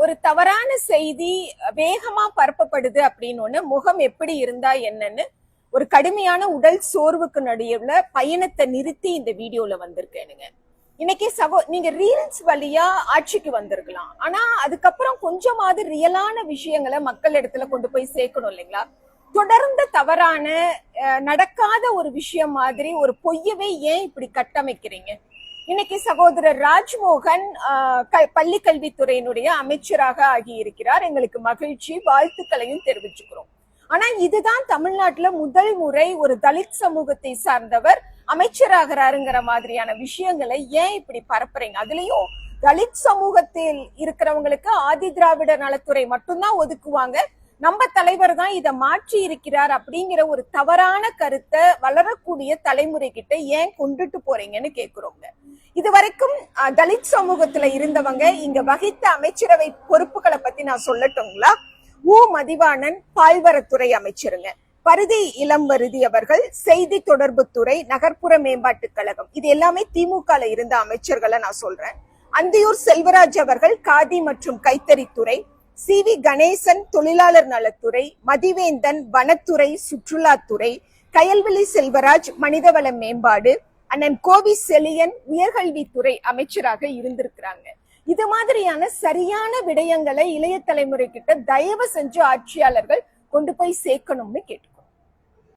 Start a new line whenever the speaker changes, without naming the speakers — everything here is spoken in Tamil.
ஒரு தவறான செய்தி வேகமா பரப்பப்படுது அப்படின்னு முகம் எப்படி இருந்தா என்னன்னு ஒரு கடுமையான உடல் சோர்வுக்கு நடுவுல பயணத்தை நிறுத்தி இந்த வீடியோல வந்திருக்கேனுங்க. இன்னைக்கு நீங்க ரீல்ஸ் வழியா ஆட்சிக்கு வந்திருக்கலாம், ஆனா அதுக்கப்புறம் கொஞ்சமாவது ரியலான விஷயங்களை மக்கள் இடத்துல கொண்டு போய் சேர்க்கணும் இல்லைங்களா? தொடர்ந்து தவறான நடக்காத ஒரு விஷயம் மாதிரி ஒரு பொய்யவே ஏன் இப்படி கட்டமைக்கிறீங்க? இன்னைக்கு சகோதரர் ராஜ்மோகன் பள்ளி கல்வித்துறையினுடைய அமைச்சராக ஆகியிருக்கிறார். எங்களுக்கு மகிழ்ச்சி, வாழ்த்துக்களையும் தெரிவிச்சுக்கிறோம். ஆனா இதுதான் தமிழ்நாட்டுல முதல் முறை ஒரு தலித் சமூகத்தை சார்ந்தவர் அமைச்சராகிறாருங்கிற மாதிரியான விஷயங்களை ஏன் இப்படி பரப்புறீங்க? அதுலயும் தலித் சமூகத்தில் இருக்கிறவங்களுக்கு ஆதி திராவிட நலத்துறை மட்டும்தான் ஒதுக்குவாங்க, நம்ம தலைவர் தான் இதை மாற்றி இருக்கிறார் அப்படிங்கிற ஒரு தவறான கருத்தை வளரக்கூடிய தலைமுறை கிட்ட ஏன் கொண்டுட்டு போறீங்கன்னு கேக்குறோங்க. இது வரைக்கும் தலித் சமூகத்துல இருந்தவங்க இங்க வகித்த அமைச்சரவை பொறுப்புகளை பத்தி நான் சொல்லட்டுங்களா? மதிவாணன் பால்வரத்துறை அமைச்சருங்க, பருதி இளம்பருதி அவர்கள் செய்தி தொடர்பு துறை, நகர்ப்புற மேம்பாட்டு கழகம், இது எல்லாமே திமுக இருந்த அமைச்சர்களை நான் சொல்றேன். அந்தியூர் செல்வராஜ் அவர்கள் காதி மற்றும் கைத்தறித்துறை, சி.வி. கணேசன் தொழிலாளர் நலத்துறை, மதிவேந்தன் வனத்துறை சுற்றுலாத்துறை, கயல்விழி செல்வராஜ் மனிதவள மேம்பாடு, அண்ணன் கோவி செலியன் உயர்கல்வித்துறை அமைச்சராக இருந்திருக்கிறாங்க. இது மாதிரியான சரியான விடயங்களை இளைய தலைமுறை கிட்ட தயவு செஞ்சு ஆட்சியாளர்கள் கொண்டு போய் சேர்க்கணும்னு கேட்டு